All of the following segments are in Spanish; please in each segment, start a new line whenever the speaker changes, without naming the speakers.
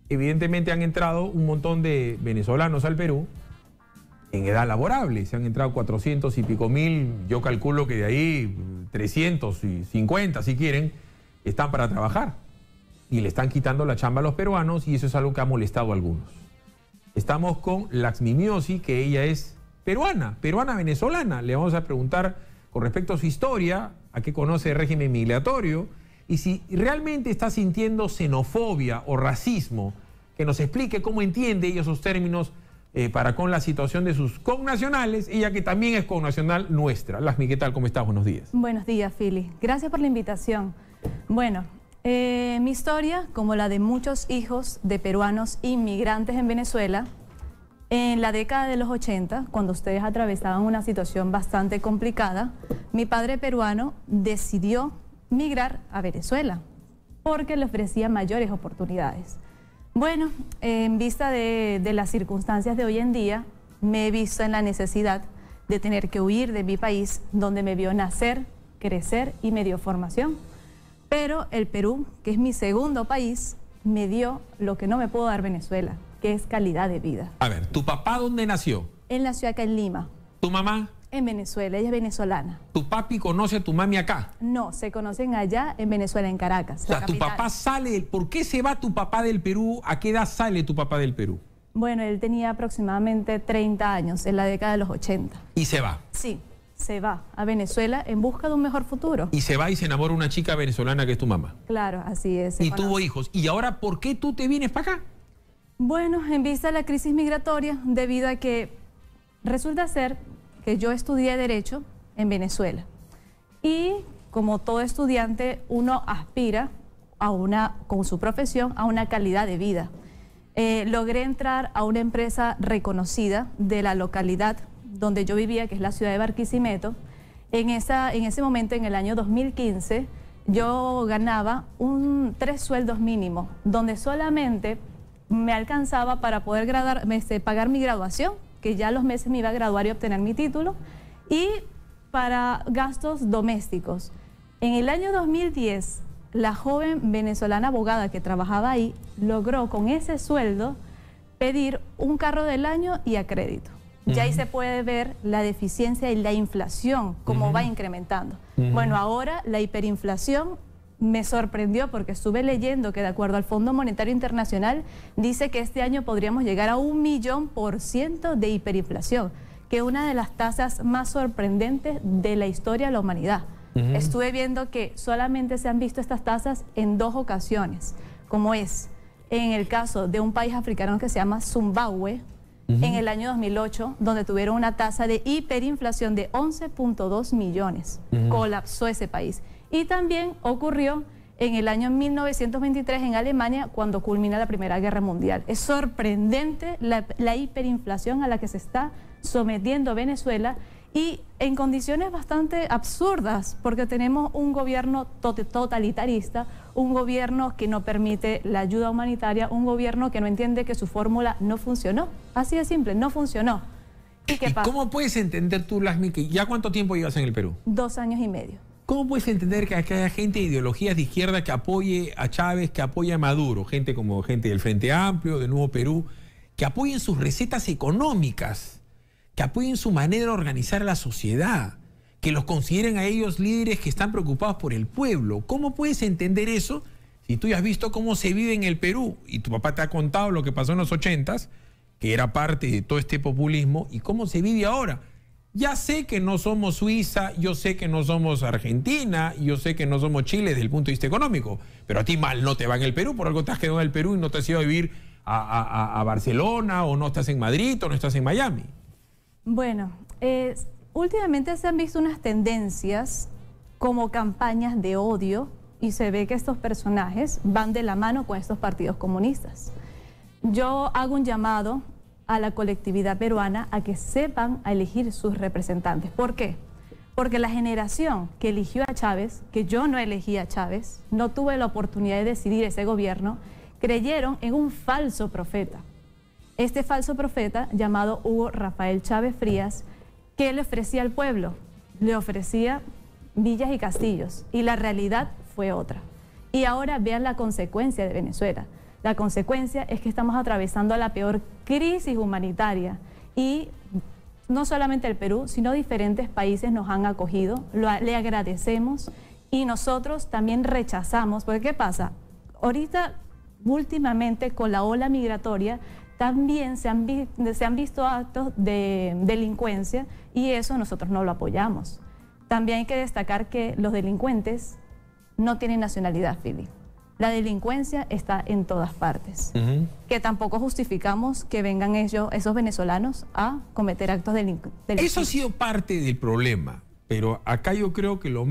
Evidentemente han entrado un montón de venezolanos al Perú en edad laborable. Se han entrado 400 y pico mil. Yo calculo que de ahí 350, si quieren, están para trabajar. Y le están quitando la chamba a los peruanos y eso es algo que ha molestado a algunos. Estamos con Laxmi Miosi, que ella es peruana venezolana. Le vamos a preguntar con respecto a su historia, a qué conoce el régimen migratorio y si realmente está sintiendo xenofobia o racismo, que nos explique cómo entiende ella esos términos para con la situación de sus connacionales, ella que también es connacional nuestra. Laxmi, ¿qué tal? ¿Cómo estás? Buenos días.
Buenos días, Philly. Gracias por la invitación. Bueno, mi historia, como la de muchos hijos de peruanos inmigrantes en Venezuela, en la década de los 80, cuando ustedes atravesaban una situación bastante complicada, mi padre peruano decidió migrar a Venezuela porque le ofrecía mayores oportunidades. Bueno, en vista de las circunstancias de hoy en día, me he visto en la necesidad de tener que huir de mi país, donde me vio nacer, crecer y me dio formación. Pero el Perú, que es mi segundo país, me dio lo que no me pudo dar Venezuela, que es calidad de vida.
A ver, ¿tu papá dónde nació?
Él nació acá en Lima.
¿Tu mamá?
En Venezuela, ella es venezolana.
¿Tu papi conoce a tu mami acá?
No, se conocen allá en Venezuela, en Caracas.
O sea, tu papá sale, ¿por qué se va tu papá del Perú? ¿A qué edad sale tu papá del Perú?
Bueno, él tenía aproximadamente 30 años, en la década de los 80.
¿Y se va?
Sí, se va a Venezuela en busca de un mejor futuro.
Y se va y se enamora de una chica venezolana que es tu mamá.
Claro, así es.
Y tuvo hijos. ¿Y ahora por qué tú te vienes para acá?
Bueno, en vista de la crisis migratoria, debido a que resulta ser que yo estudié Derecho en Venezuela. Y como todo estudiante, uno aspira con su profesión, a una calidad de vida. Logré entrar a una empresa reconocida de la localidad donde yo vivía, que es la ciudad de Barquisimeto. En ese momento, en el año 2015, yo ganaba 3 sueldos mínimos, donde solamente me alcanzaba para poder pagar mi graduación, que ya a los meses me iba a graduar y obtener mi título, y para gastos domésticos. En el año 2010, la joven venezolana abogada que trabajaba ahí logró con ese sueldo pedir un carro del año y a crédito. Ya ahí se puede ver la deficiencia y la inflación, cómo va incrementando. Bueno, ahora la hiperinflación me sorprendió porque estuve leyendo que de acuerdo al Fondo Monetario Internacional dice que este año podríamos llegar a 1.000.000% de hiperinflación, que es una de las tasas más sorprendentes de la historia de la humanidad. Estuve viendo que solamente se han visto estas tasas en 2 ocasiones, como es en el caso de un país africano que se llama Zimbabue, en el año 2008, donde tuvieron una tasa de hiperinflación de 11.2 millones. Colapsó ese país. Y también ocurrió en el año 1923 en Alemania, cuando culmina la Primera Guerra Mundial. Es sorprendente la hiperinflación a la que se está sometiendo Venezuela y en condiciones bastante absurdas, porque tenemos un gobierno totalitarista, un gobierno que no permite la ayuda humanitaria, un gobierno que no entiende que su fórmula no funcionó. Así de simple, no funcionó. ¿Y qué pasa?
¿Cómo puedes entender tú, Laxmi, que ya cuánto tiempo llevas en el Perú?
2 años y medio.
¿Cómo puedes entender que haya gente de ideologías de izquierda que apoye a Chávez, que apoye a Maduro? Gente como gente del Frente Amplio, del Nuevo Perú, que apoyen sus recetas económicas, que apoyen su manera de organizar a la sociedad, que los consideren a ellos líderes que están preocupados por el pueblo. ¿Cómo puedes entender eso si tú ya has visto cómo se vive en el Perú y tu papá te ha contado lo que pasó en los 80s, que era parte de todo este populismo, y cómo se vive ahora? Ya sé que no somos Suiza, yo sé que no somos Argentina, yo sé que no somos Chile desde el punto de vista económico, pero a ti mal no te va en el Perú, por algo te has quedado en el Perú y no te has ido a vivir a Barcelona, o no estás en Madrid, o no estás en Miami.
Bueno, últimamente se han visto unas tendencias como campañas de odio y se ve que estos personajes van de la mano con estos partidos comunistas. Yo hago un llamado a la colectividad peruana a que sepan a elegir sus representantes. ¿Por qué? Porque la generación que eligió a Chávez, que yo no elegí a Chávez, no tuve la oportunidad de decidir ese gobierno, creyeron en un falso profeta. Este falso profeta, llamado Hugo Rafael Chávez Frías, ¿qué le ofrecía al pueblo? Le ofrecía villas y castillos, y la realidad fue otra. Y ahora vean la consecuencia de Venezuela. La consecuencia es que estamos atravesando la peor crisis humanitaria y no solamente el Perú, sino diferentes países nos han acogido, le agradecemos y nosotros también rechazamos, porque ¿qué pasa? Ahorita, últimamente, con la ola migratoria, también se han visto actos de delincuencia y eso nosotros no lo apoyamos. También hay que destacar que los delincuentes no tienen nacionalidad, Philip. La delincuencia está en todas partes. Que tampoco justificamos que vengan esos venezolanos a cometer actos delictivos.
Eso ha sido parte del problema, pero acá yo creo que lo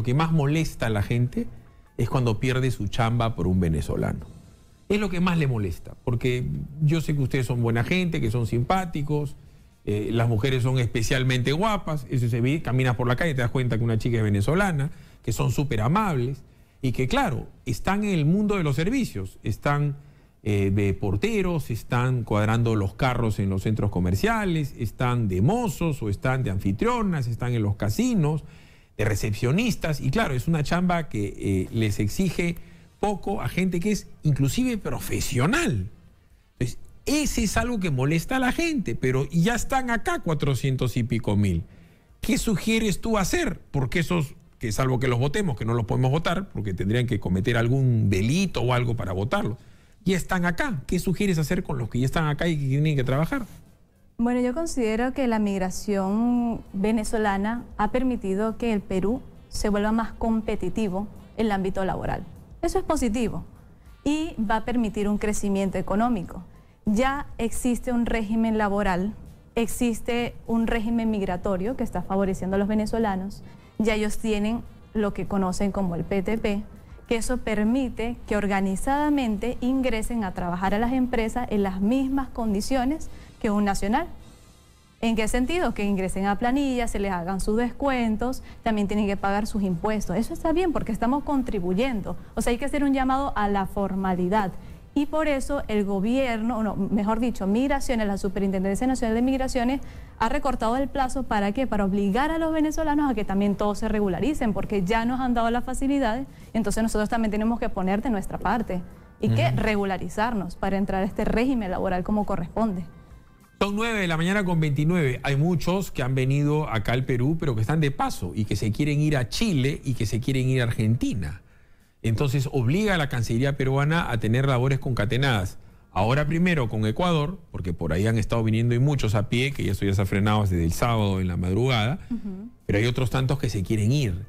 que más molesta a la gente es cuando pierde su chamba por un venezolano. Es lo que más le molesta, porque yo sé que ustedes son buena gente, que son simpáticos, las mujeres son especialmente guapas, eso se ve, caminas por la calle y te das cuenta que una chica es venezolana, que son súper amables y que, claro, están en el mundo de los servicios, están de porteros, están cuadrando los carros en los centros comerciales, están de mozos o están de anfitrionas, están en los casinos, de recepcionistas, y claro, es una chamba que les exige poco a gente que es inclusive profesional. Entonces, ese es algo que molesta a la gente, pero ya están acá 400 y pico mil. ¿Qué sugieres tú hacer? Porque esos, que salvo que los votemos, que no los podemos votar, porque tendrían que cometer algún delito o algo para votarlos, ya están acá. ¿Qué sugieres hacer con los que ya están acá y que tienen que trabajar?
Bueno, yo considero que la migración venezolana ha permitido que el Perú se vuelva más competitivo en el ámbito laboral. Eso es positivo y va a permitir un crecimiento económico. Ya existe un régimen laboral, existe un régimen migratorio que está favoreciendo a los venezolanos. Ya ellos tienen lo que conocen como el PTP, que eso permite que organizadamente ingresen a trabajar a las empresas en las mismas condiciones que un nacional. ¿En qué sentido? Que ingresen a planillas, se les hagan sus descuentos, también tienen que pagar sus impuestos. Eso está bien porque estamos contribuyendo. O sea, hay que hacer un llamado a la formalidad. Y por eso el gobierno, no, mejor dicho, Migraciones, la Superintendencia Nacional de Migraciones, ha recortado el plazo. ¿Para qué? Para obligar a los venezolanos a que también todos se regularicen, porque ya nos han dado las facilidades, entonces nosotros también tenemos que poner de nuestra parte y que regularizarnos para entrar a este régimen laboral como corresponde.
Son 9:29. Hay muchos que han venido acá al Perú, pero que están de paso y que se quieren ir a Chile y que se quieren ir a Argentina. Entonces obliga a la Cancillería peruana a tener labores concatenadas. Ahora primero con Ecuador, porque por ahí han estado viniendo y muchos a pie, que eso ya se ha frenado desde el sábado en la madrugada, pero hay otros tantos que se quieren ir.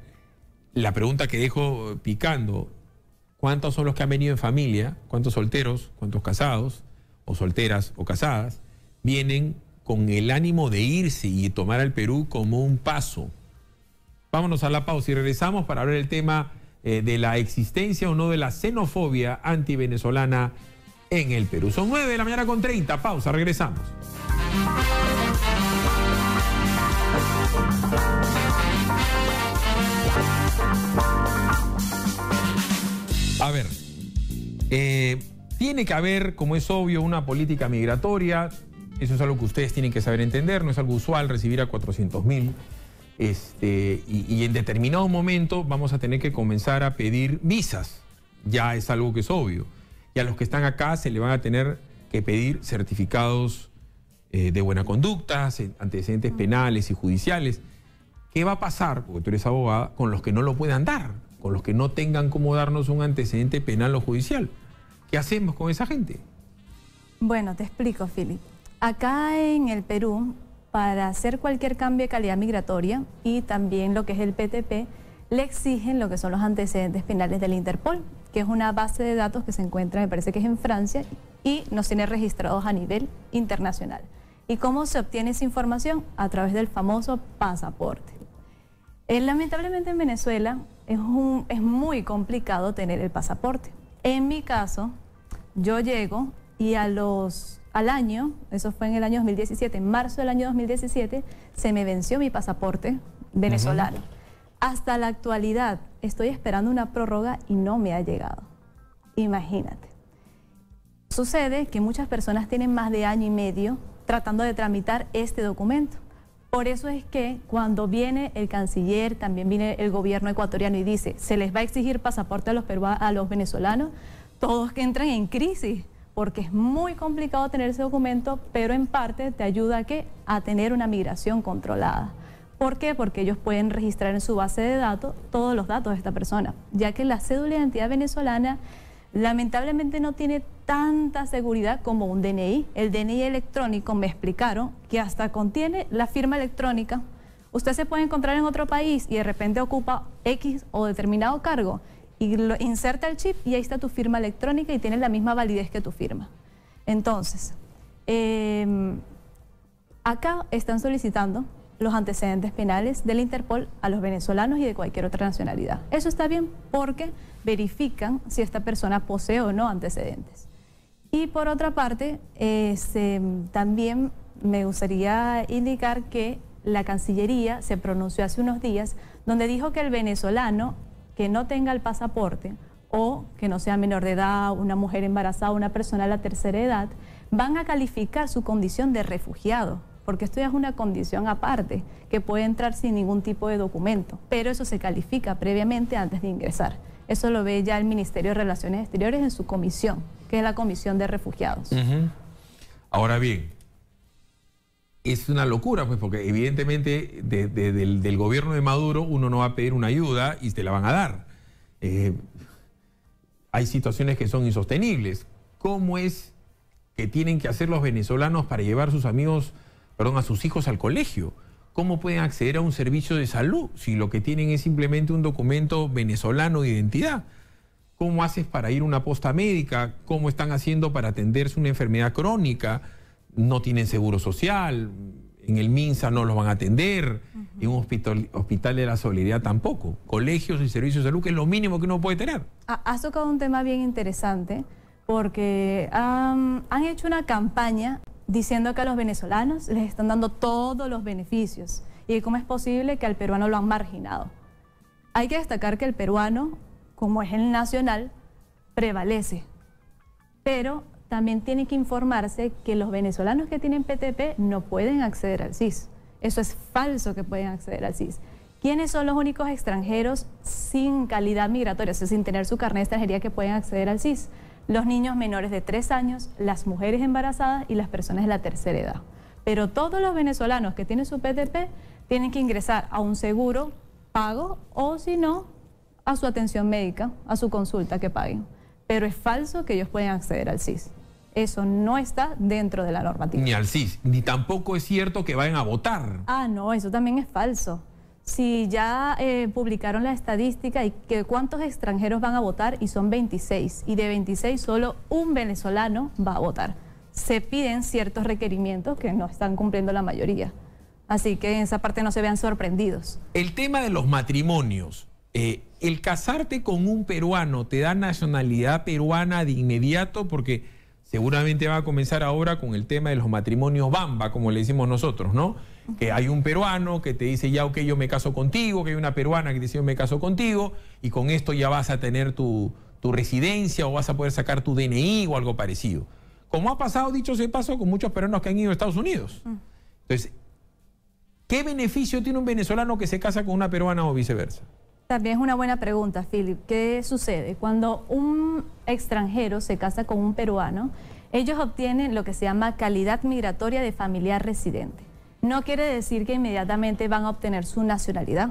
La pregunta que dejo picando, ¿cuántos son los que han venido en familia? ¿Cuántos solteros? ¿Cuántos casados? ¿O solteras o casadas? Vienen con el ánimo de irse y tomar al Perú como un paso. Vámonos a la pausa y regresamos para hablar del tema de la existencia o no de la xenofobia antivenezolana en el Perú. Son 9:30. Pausa, regresamos. A ver, tiene que haber, como es obvio, una política migratoria. Eso es algo que ustedes tienen que saber entender, no es algo usual recibir a 400.000. Y en determinado momento vamos a tener que comenzar a pedir visas. Ya es algo que es obvio. Y a los que están acá se le van a tener que pedir certificados de buena conducta, antecedentes penales y judiciales. ¿Qué va a pasar, porque tú eres abogada, con los que no lo puedan dar? Con los que no tengan cómo darnos un antecedente penal o judicial. ¿Qué hacemos con esa gente?
Bueno, te explico, Philip. Acá en el Perú, para hacer cualquier cambio de calidad migratoria y también lo que es el PTP, le exigen lo que son los antecedentes penales del Interpol, que es una base de datos que se encuentra, me parece que es en Francia, y nos tiene registrados a nivel internacional. ¿Y cómo se obtiene esa información? A través del famoso pasaporte. Lamentablemente en Venezuela es muy complicado tener el pasaporte. En mi caso, yo llego y al año, eso fue en el año 2017, en marzo del año 2017, se me venció mi pasaporte venezolano. Hasta la actualidad estoy esperando una prórroga y no me ha llegado. Imagínate. Sucede que muchas personas tienen más de año y medio tratando de tramitar este documento. Por eso es que cuando viene el canciller, también viene el gobierno ecuatoriano y dice, se les va a exigir pasaporte a los venezolanos, todos que entran en crisis, porque es muy complicado tener ese documento, pero en parte te ayuda a tener una migración controlada. ¿Por qué? Porque ellos pueden registrar en su base de datos todos los datos de esta persona, ya que la cédula de identidad venezolana lamentablemente no tiene tanta seguridad como un DNI. El DNI electrónico, me explicaron, que hasta contiene la firma electrónica. Usted se puede encontrar en otro país y de repente ocupa X o determinado cargo y lo inserta el chip y ahí está tu firma electrónica y tiene la misma validez que tu firma. Entonces, acá están solicitando los antecedentes penales del Interpol a los venezolanos y de cualquier otra nacionalidad. Eso está bien porque verifican si esta persona posee o no antecedentes. Y por otra parte, también me gustaría indicar que la Cancillería se pronunció hace unos días donde dijo que el venezolano que no tenga el pasaporte o que no sea menor de edad, una mujer embarazada, una persona de la tercera edad, van a calificar su condición de refugiado, porque esto ya es una condición aparte, que puede entrar sin ningún tipo de documento, pero eso se califica previamente antes de ingresar. Eso lo ve ya el Ministerio de Relaciones Exteriores en su comisión, que es la Comisión de Refugiados.
Ahora bien, es una locura, pues, porque evidentemente del gobierno de Maduro uno no va a pedir una ayuda y te la van a dar. Hay situaciones que son insostenibles. ¿Cómo es que tienen que hacer los venezolanos para llevar a sus hijos al colegio? ¿Cómo pueden acceder a un servicio de salud si lo que tienen es simplemente un documento venezolano de identidad? ¿Cómo haces para ir a una posta médica? ¿Cómo están haciendo para atenderse una enfermedad crónica? No tienen seguro social, en el MINSA no los van a atender, en un hospital de la Solidaridad tampoco. Colegios y servicios de salud, que es lo mínimo que uno puede tener.
Has tocado un tema bien interesante porque han hecho una campaña diciendo que a los venezolanos les están dando todos los beneficios y cómo es posible que al peruano lo han marginado. Hay que destacar que el peruano, como es el nacional, prevalece, pero también tiene que informarse que los venezolanos que tienen PTP no pueden acceder al SIS. Eso es falso que pueden acceder al SIS. ¿Quiénes son los únicos extranjeros sin calidad migratoria, o sea, sin tener su carnet de extranjería que pueden acceder al SIS? Los niños menores de 3 años, las mujeres embarazadas y las personas de la tercera edad. Pero todos los venezolanos que tienen su PTP tienen que ingresar a un seguro pago o, si no, a su atención médica, a su consulta que paguen. Pero es falso que ellos pueden acceder al SIS. Eso no está dentro de la normativa.
Ni al SIS, ni tampoco es cierto que vayan a votar.
Ah, no, eso también es falso. Si ya publicaron la estadística y que cuántos extranjeros van a votar y son 26 y de 26 solo un venezolano va a votar. Se piden ciertos requerimientos que no están cumpliendo la mayoría. Así que en esa parte no se vean sorprendidos.
El tema de los matrimonios, el casarte con un peruano te da nacionalidad peruana de inmediato, porque seguramente va a comenzar ahora con el tema de los matrimonios bamba, como le decimos nosotros, ¿no? Que hay un peruano que te dice ya, ok, yo me caso contigo, que hay una peruana que te dice yo me caso contigo, y con esto ya vas a tener tu residencia o vas a poder sacar tu DNI o algo parecido. Como ha pasado, dicho sea de paso, con muchos peruanos que han ido a Estados Unidos. Entonces, ¿qué beneficio tiene un venezolano que se casa con una peruana o viceversa?
También es una buena pregunta, Philip. ¿Qué sucede? Cuando un extranjero se casa con un peruano, ellos obtienen lo que se llama calidad migratoria de familiar residente. No quiere decir que inmediatamente van a obtener su nacionalidad.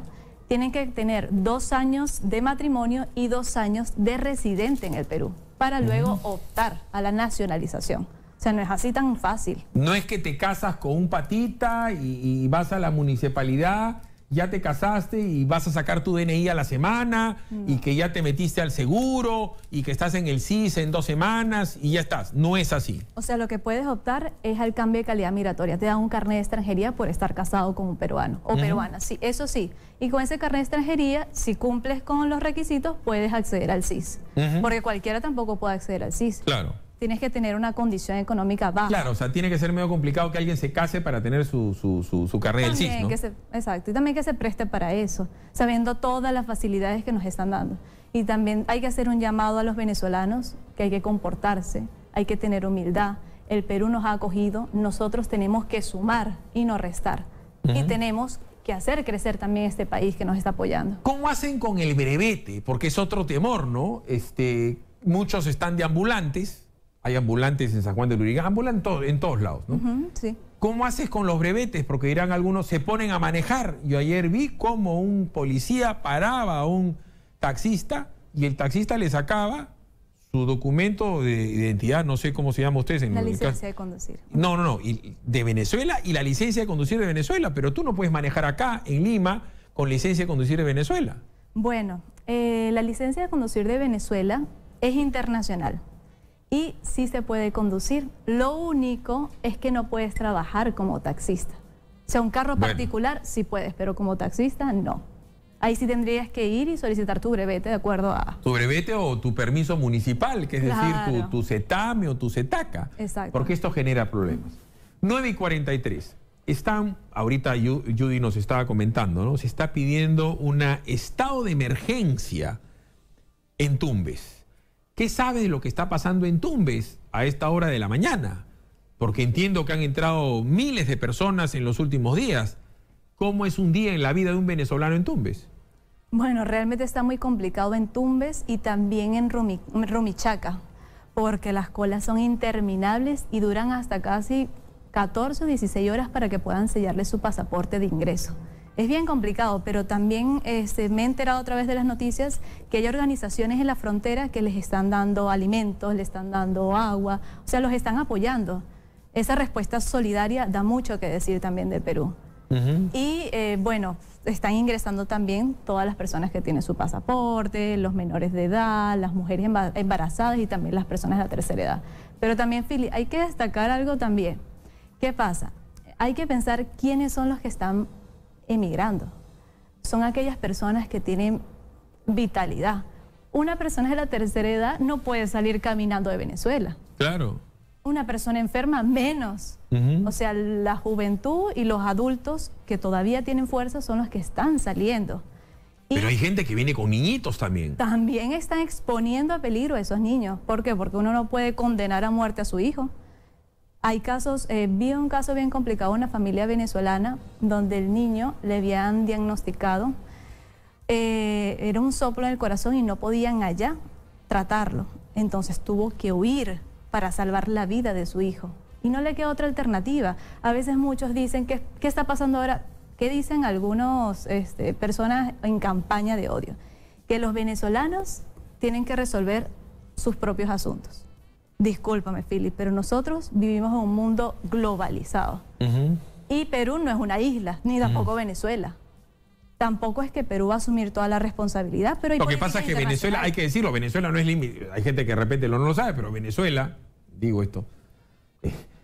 Tienen que tener 2 años de matrimonio y 2 años de residente en el Perú para luego optar a la nacionalización. O sea, no es así tan fácil.
No es que te casas con un patita y vas a la municipalidad, ya te casaste y vas a sacar tu DNI a la semana, y que ya te metiste al seguro y que estás en el SIS en 2 semanas y ya estás. No es así.
O sea, lo que puedes optar es al cambio de calidad migratoria. Te dan un carnet de extranjería por estar casado con un peruano o peruana. Sí, eso sí. Y con ese carnet de extranjería, si cumples con los requisitos, puedes acceder al SIS. Porque cualquiera tampoco puede acceder al SIS.
Claro.
Tienes que tener una condición económica baja.
Claro, o sea, tiene que ser medio complicado que alguien se case para tener su carnet del SIS, ¿no?
Exacto, y también que se preste para eso, sabiendo todas las facilidades que nos están dando. Y también hay que hacer un llamado a los venezolanos, que hay que comportarse, hay que tener humildad. El Perú nos ha acogido, nosotros tenemos que sumar y no restar. y tenemos que hacer crecer también este país que nos está apoyando.
¿Cómo hacen con el brevete? Porque es otro temor, ¿no? Muchos están de ambulantes, hay ambulantes en San Juan de Lurigancho, ambulantes en todos lados, ¿no?
Sí.
¿Cómo haces con los brevetes? Porque dirán algunos, se ponen a manejar. Yo ayer vi cómo un policía paraba a un taxista y el taxista le sacaba su documento de identidad, no sé cómo se llama ustedes.
La licencia de conducir.
No, de Venezuela y la licencia de conducir de Venezuela, pero tú no puedes manejar acá, en Lima, con licencia de conducir de Venezuela.
Bueno, la licencia de conducir de Venezuela es internacional y sí se puede conducir. Lo único es que no puedes trabajar como taxista. O sea, un carro particular sí puedes, pero como taxista no. Ahí sí tendrías que ir y solicitar tu brevete de acuerdo a...
Tu brevete o tu permiso municipal, que es decir, tu CETAME o tu CETACA.
Exacto.
Porque esto genera problemas. 9:43. Ahorita Judy nos estaba comentando, ¿no? Se está pidiendo un estado de emergencia en Tumbes. ¿Qué sabe de lo que está pasando en Tumbes a esta hora de la mañana? Porque entiendo que han entrado miles de personas en los últimos días. ¿Cómo es un día en la vida de un venezolano en Tumbes?
Bueno, realmente está muy complicado en Tumbes y también en Rumichaca, porque las colas son interminables y duran hasta casi 14 o 16 horas para que puedan sellarle su pasaporte de ingreso. Es bien complicado, pero también me he enterado a través de las noticias que hay organizaciones en la frontera que les están dando alimentos, les están dando agua, o sea, los están apoyando. Esa respuesta solidaria da mucho que decir también de Perú. Y bueno, están ingresando también todas las personas que tienen su pasaporte, los menores de edad, las mujeres embarazadas y también las personas de la tercera edad. Pero también, Fili, hay que destacar algo también. ¿Qué pasa? Hay que pensar quiénes son los que están emigrando. Son aquellas personas que tienen vitalidad. Una persona de la tercera edad no puede salir caminando de Venezuela.
Claro.
Una persona enferma menos. O sea, la juventud y los adultos que todavía tienen fuerza son los que están saliendo.
Pero hay gente que viene con niñitos también.
También están exponiendo a peligro a esos niños. ¿Por qué? Porque uno no puede condenar a muerte a su hijo. Hay casos, vi un caso bien complicado, una familia venezolana donde el niño le habían diagnosticado, era un soplo en el corazón y no podían allá tratarlo. Entonces tuvo que huir para salvar la vida de su hijo. Y no le queda otra alternativa. A veces muchos dicen, ¿qué está pasando ahora? ¿Qué dicen algunas personas en campaña de odio? Que los venezolanos tienen que resolver sus propios asuntos. Discúlpame, Philip, pero nosotros vivimos en un mundo globalizado. Y Perú no es una isla, ni tampoco Venezuela. Tampoco es que Perú va a asumir toda la responsabilidad, pero hay
lo que pasa es que Venezuela, hay que decirlo, Venezuela no es límite. Hay gente que de repente no lo sabe, pero Venezuela, digo esto,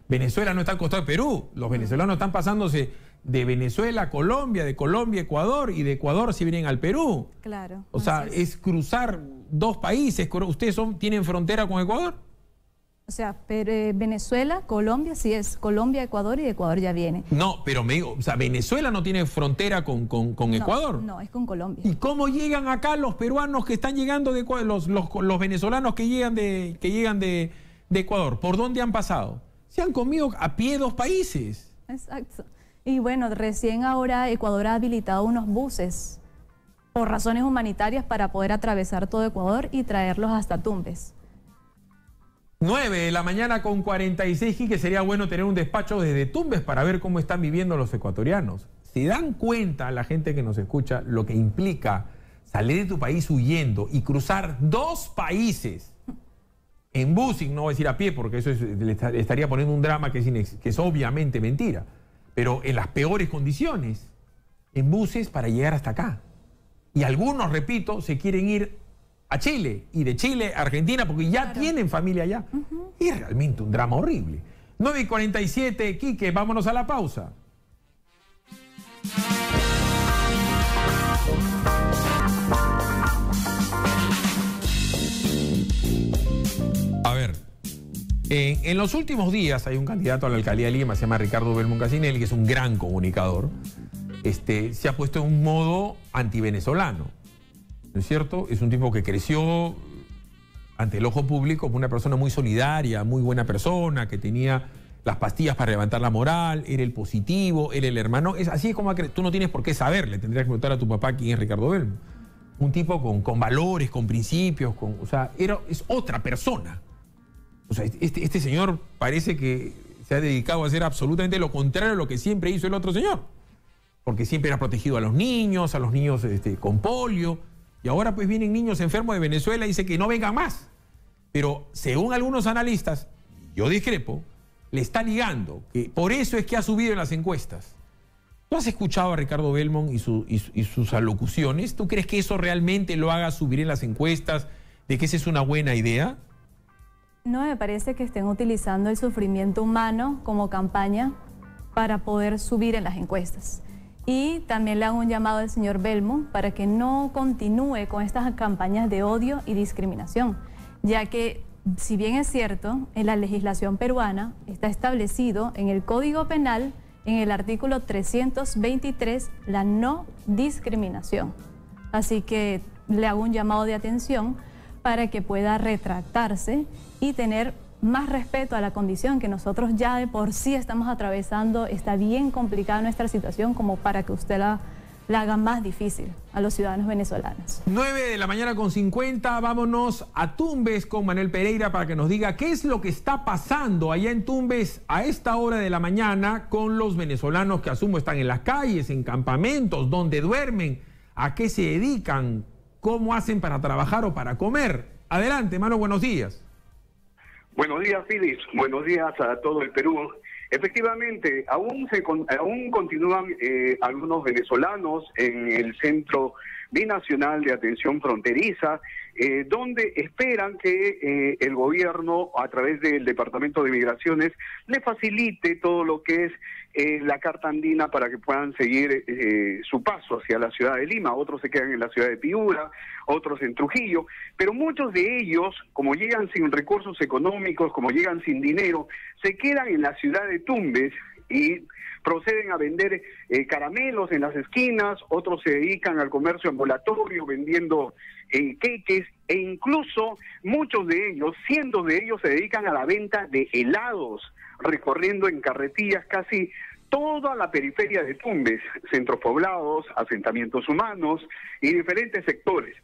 Venezuela no está al costado de Perú. Los venezolanos están pasándose de Venezuela a Colombia, de Colombia a Ecuador, y de Ecuador si vienen al Perú.
Claro.
O sea, es cruzar dos países. ¿Ustedes tienen frontera con Ecuador?
O sea, pero Venezuela, Colombia, sí es Colombia, Ecuador, y de Ecuador ya viene.
No, pero me digo, o sea, Venezuela no tiene frontera con Ecuador.
No, es con Colombia.
¿Y cómo llegan acá los peruanos que están llegando de Ecuador, los venezolanos que llegan de Ecuador? ¿Por dónde han pasado? Se han comido a pie dos países.
Exacto. Y bueno, recién ahora Ecuador ha habilitado unos buses por razones humanitarias para poder atravesar todo Ecuador y traerlos hasta Tumbes.
9:46, que sería bueno tener un despacho desde Tumbes para ver cómo están viviendo los ecuatorianos. ¿Se dan cuenta, la gente que nos escucha, lo que implica salir de tu país huyendo y cruzar dos países en bus, y no voy a decir a pie porque eso le estaría poniendo un drama que es obviamente mentira, pero en las peores condiciones, en buses para llegar hasta acá? Y algunos, repito, se quieren ir a Chile, y de Chile a Argentina, porque ya tienen familia allá. Y es realmente un drama horrible. 9:47, Quique, vámonos a la pausa. A ver, en los últimos días hay un candidato a la alcaldía de Lima, se llama Ricardo Belmont Casinelli, que es un gran comunicador. Se ha puesto en un modo antivenezolano. ¿No es cierto? Es un tipo que creció ante el ojo público como una persona muy solidaria, muy buena persona, que tenía las pastillas para levantar la moral, era el positivo, era el hermano. Así es como tú no tienes por qué saber, le tendrías que preguntar a tu papá quién es Ricardo Belmo. Un tipo con valores, con principios, o sea, es otra persona. O sea, este señor parece que se ha dedicado a hacer absolutamente lo contrario a lo que siempre hizo el otro señor. Porque siempre era protegido a los niños con polio. Y ahora pues vienen niños enfermos de Venezuela y dice que no vengan más. Pero según algunos analistas, yo discrepo, le está ligando, que por eso es que ha subido en las encuestas. ¿Tú has escuchado a Ricardo Belmont y sus alocuciones? ¿Tú crees que eso realmente lo haga subir en las encuestas, de que esa es una buena idea?
No me parece que estén utilizando el sufrimiento humano como campaña para poder subir en las encuestas. Y también le hago un llamado al señor Belmont para que no continúe con estas campañas de odio y discriminación, ya que, si bien es cierto, en la legislación peruana está establecido en el Código Penal, en el artículo 323, la no discriminación. Así que le hago un llamado de atención para que pueda retractarse y tener más respeto a la condición que nosotros ya de por sí estamos atravesando. Está bien complicada nuestra situación como para que usted la haga más difícil a los ciudadanos venezolanos.
9:50 a.m, vámonos a Tumbes con Manuel Pereira para que nos diga qué es lo que está pasando allá en Tumbes a esta hora de la mañana con los venezolanos que asumo están en las calles, en campamentos, donde duermen, a qué se dedican, cómo hacen para trabajar o para comer. Adelante, Mano, buenos días.
Buenos días, Philip. Buenos días a todo el Perú. Efectivamente, aún continúan algunos venezolanos en el Centro Binacional de Atención Fronteriza, donde esperan que el gobierno, a través del Departamento de Migraciones, le facilite todo lo que es la carta andina para que puedan seguir su paso hacia la ciudad de Lima. Otros se quedan en la ciudad de Piura, otros en Trujillo, pero muchos de ellos, como llegan sin recursos económicos, como llegan sin dinero, se quedan en la ciudad de Tumbes y proceden a vender caramelos en las esquinas. Otros se dedican al comercio ambulatorio vendiendo queques, e incluso muchos de ellos, cientos de ellos, se dedican a la venta de helados, recorriendo en carretillas casi toda la periferia de Tumbes, centros poblados, asentamientos humanos y diferentes sectores.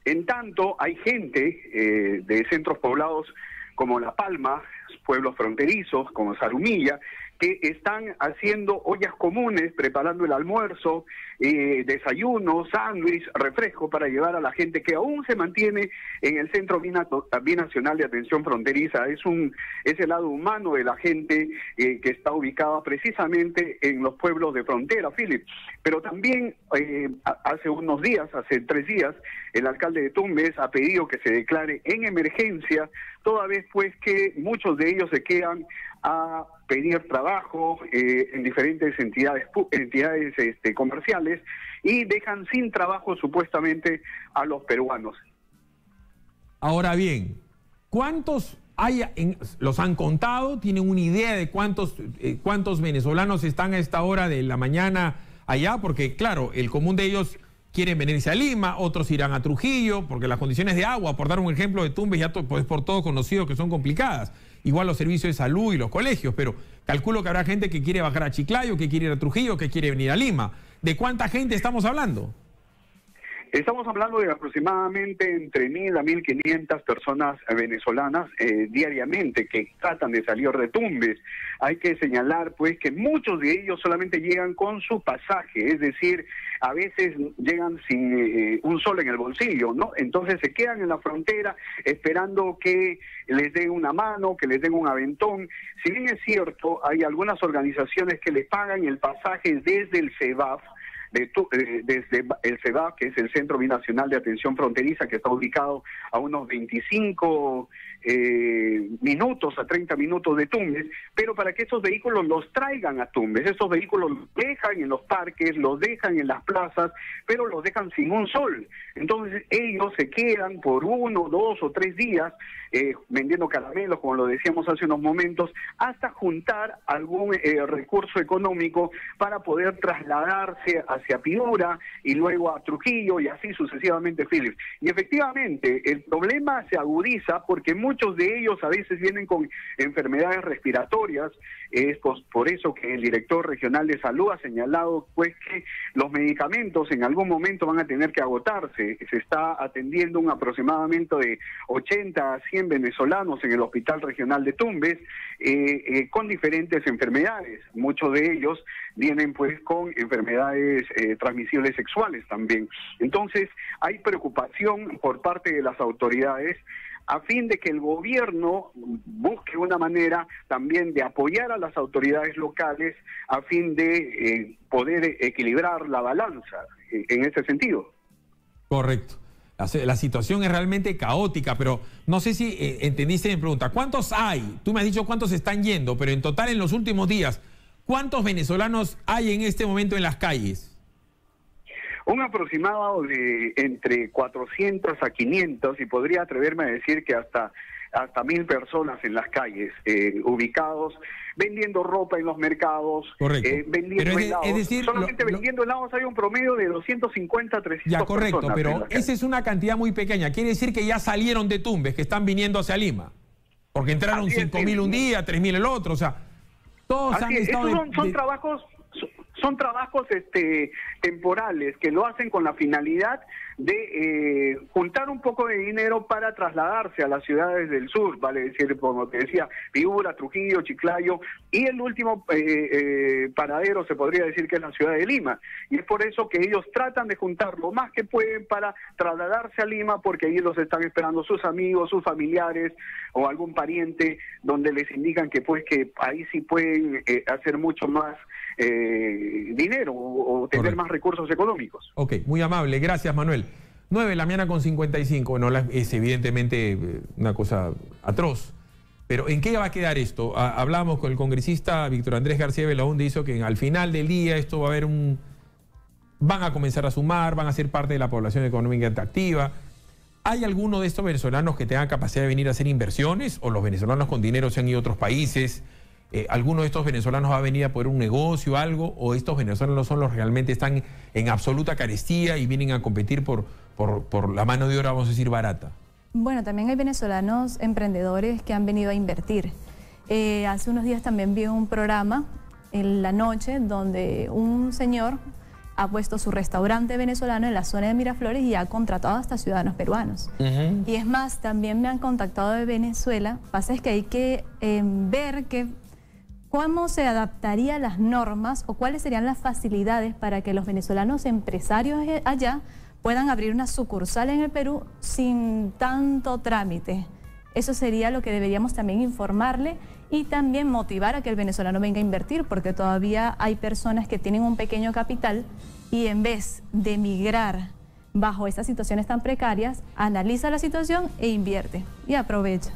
En tanto, hay gente de centros poblados como La Palma, pueblos fronterizos como Zarumilla, que están haciendo ollas comunes, preparando el almuerzo, desayuno, sándwich, refresco para llevar a la gente que aún se mantiene en el Centro Binacional de Atención Fronteriza. Es el lado humano de la gente que está ubicada precisamente en los pueblos de frontera, Philip. Pero también hace unos días, hace 3 días, el alcalde de Tumbes ha pedido que se declare en emergencia, toda vez pues que muchos de ellos se quedan a pedir trabajo en diferentes entidades comerciales y dejan sin trabajo supuestamente a los peruanos.
Ahora bien, ¿cuántos hay? ¿Los han contado? ¿Tienen una idea de cuántos venezolanos están a esta hora de la mañana allá? Porque claro, el común de ellos quieren venirse a Lima, otros irán a Trujillo, porque las condiciones de agua, por dar un ejemplo de Tumbes, ya es por todos conocido que son complicadas. Igual los servicios de salud y los colegios, pero calculo que habrá gente que quiere bajar a Chiclayo, que quiere ir a Trujillo, que quiere venir a Lima. ¿De cuánta gente estamos hablando?
Estamos hablando de aproximadamente entre 1.000 a 1.500 personas venezolanas diariamente que tratan de salir de Tumbes. Hay que señalar pues que muchos de ellos solamente llegan con su pasaje, es decir, a veces llegan sin un sol en el bolsillo, ¿no? Entonces se quedan en la frontera esperando que les den una mano, que les den un aventón. Si bien es cierto, hay algunas organizaciones que les pagan el pasaje desde el CEBAF, desde el CEBAF, que es el Centro Binacional de Atención Fronteriza, que está ubicado a unos 25 minutos a 30 minutos de Tumbes, pero para que esos vehículos los traigan a Tumbes. Esos vehículos los dejan en los parques, los dejan en las plazas, pero los dejan sin un sol. Entonces ellos se quedan por 1, 2 o 3 días vendiendo caramelos, como lo decíamos hace unos momentos, hasta juntar algún recurso económico para poder trasladarse hacia Piura y luego a Trujillo y así sucesivamente, Philip. Y efectivamente el problema se agudiza porque muchos de ellos a veces vienen con enfermedades respiratorias, Es por eso que el director regional de salud ha señalado pues que los medicamentos en algún momento van a tener que agotarse. Se está atendiendo un aproximadamente de 80 a 100 venezolanos en el Hospital Regional de Tumbes con diferentes enfermedades. Muchos de ellos vienen pues con enfermedades transmisibles sexuales también. Entonces hay preocupación por parte de las autoridades a fin de que el gobierno busque una manera también de apoyar a las autoridades locales a fin de poder equilibrar la balanza en ese sentido.
Correcto. La situación es realmente caótica, pero no sé si entendiste mi pregunta. ¿Cuántos hay? Tú me has dicho cuántos están yendo, pero en total en los últimos días, ¿cuántos venezolanos hay en este momento en las calles?
Un aproximado de entre 400 a 500, y podría atreverme a decir que hasta 1.000 personas en las calles, ubicados, vendiendo ropa en los mercados, vendiendo helados. Es decir, solamente vendiendo helados hay un promedio de 250 a 300
Ya, correcto,
personas
pero esa es una cantidad muy pequeña. Quiere decir que ya salieron de Tumbes, que están viniendo hacia Lima. Porque entraron 5.000 un día, 3.000 el otro, o sea, todos han estado...
Son trabajos temporales que lo hacen con la finalidad de juntar un poco de dinero para trasladarse a las ciudades del sur, vale decir, como te decía, Piura, Trujillo, Chiclayo, y el último paradero se podría decir que es la ciudad de Lima. Y es por eso que ellos tratan de juntar lo más que pueden para trasladarse a Lima, porque ahí los están esperando sus amigos, sus familiares o algún pariente, donde les indican que pues que ahí sí pueden hacer mucho más dinero o tener más recursos económicos.
Ok, muy amable, gracias Manuel. 9 de la mañana con 55, bueno, es evidentemente una cosa atroz, pero ¿en qué va a quedar esto? Hablamos con el congresista Víctor Andrés García Belaúnde, dijo que al final del día esto va a haber van a comenzar a sumar, van a ser parte de la población económicamente activa. ¿Hay alguno de estos venezolanos que tengan capacidad de venir a hacer inversiones? ¿O los venezolanos con dinero se han ido a otros países? ¿Alguno de estos venezolanos va a venir a poner un negocio o algo? ¿O estos venezolanos son los que realmente están en absoluta carestía y vienen a competir por la mano de obra, vamos a decir, barata?
Bueno, también hay venezolanos emprendedores que han venido a invertir. Hace unos días también vi un programa en la noche donde un señor ha puesto su restaurante venezolano en la zona de Miraflores y ha contratado hasta ciudadanos peruanos. Y es más, también me han contactado de Venezuela. Pasa es que hay que ver cómo se adaptarían las normas o cuáles serían las facilidades para que los venezolanos empresarios allá puedan abrir una sucursal en el Perú sin tanto trámite. Eso sería lo que deberíamos también informarle y también motivar a que el venezolano venga a invertir, porque todavía hay personas que tienen un pequeño capital y en vez de emigrar bajo estas situaciones tan precarias, analiza la situación e invierte y aprovecha.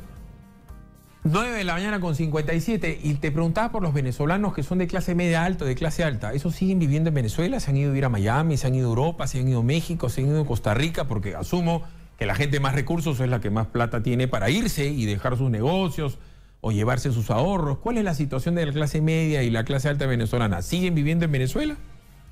9 de la mañana con 57, y te preguntaba por los venezolanos que son de clase media alta o de clase alta. ¿Esos siguen viviendo en Venezuela? ¿Se han ido a vivir a Miami? ¿Se han ido a Europa? ¿Se han ido a México? ¿Se han ido a Costa Rica? Porque asumo que la gente de más recursos es la que más plata tiene para irse y dejar sus negocios o llevarse sus ahorros. ¿Cuál es la situación de la clase media y la clase alta venezolana? ¿Siguen viviendo en Venezuela?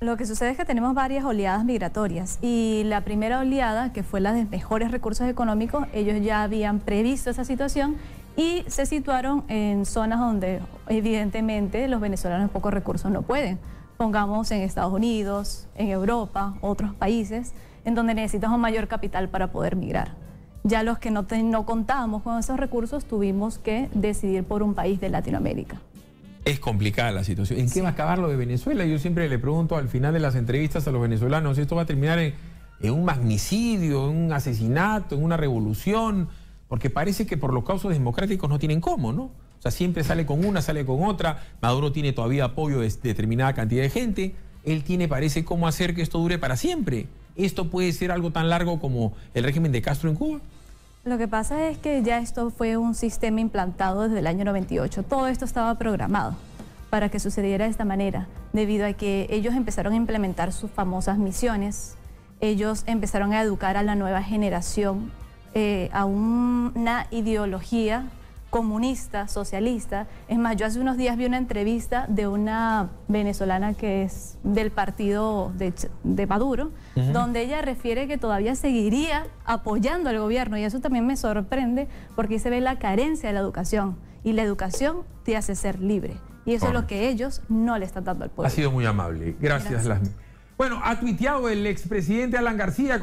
Lo que sucede es que tenemos varias oleadas migratorias y la primera oleada, que fue la de mejores recursos económicos, ellos ya habían previsto esa situación y se situaron en zonas donde evidentemente los venezolanos de pocos recursos no pueden. Pongamos en Estados Unidos, en Europa, otros países, en donde necesitamos mayor capital para poder migrar. Ya los que no contábamos con esos recursos tuvimos que decidir por un país de Latinoamérica.
Es complicada la situación. ¿En qué va a acabar lo de Venezuela? Yo siempre le pregunto al final de las entrevistas a los venezolanos, ¿esto va a terminar en un magnicidio, en un asesinato, en una revolución? Porque parece que por los causos democráticos no tienen cómo, ¿no? O sea, siempre sale con una, sale con otra. Maduro tiene todavía apoyo de determinada cantidad de gente. Él tiene, parece, cómo hacer que esto dure para siempre. ¿Esto puede ser algo tan largo como el régimen de Castro en Cuba?
Lo que pasa es que ya esto fue un sistema implantado desde el año 98. Todo esto estaba programado para que sucediera de esta manera, debido a que ellos empezaron a implementar sus famosas misiones. Ellos empezaron a educar a la nueva generación a una ideología comunista, socialista. Es más, yo hace unos días vi una entrevista de una venezolana que es del partido de Maduro, donde ella refiere que todavía seguiría apoyando al gobierno, y eso también me sorprende porque se ve la carencia de la educación, y la educación te hace ser libre. Y eso es lo
Correcto.
que ellos no le están dando al pueblo.
Ha sido muy amable. Gracias,
Gracias.
Lasmi. Bueno, ha tuiteado el expresidente Alan García.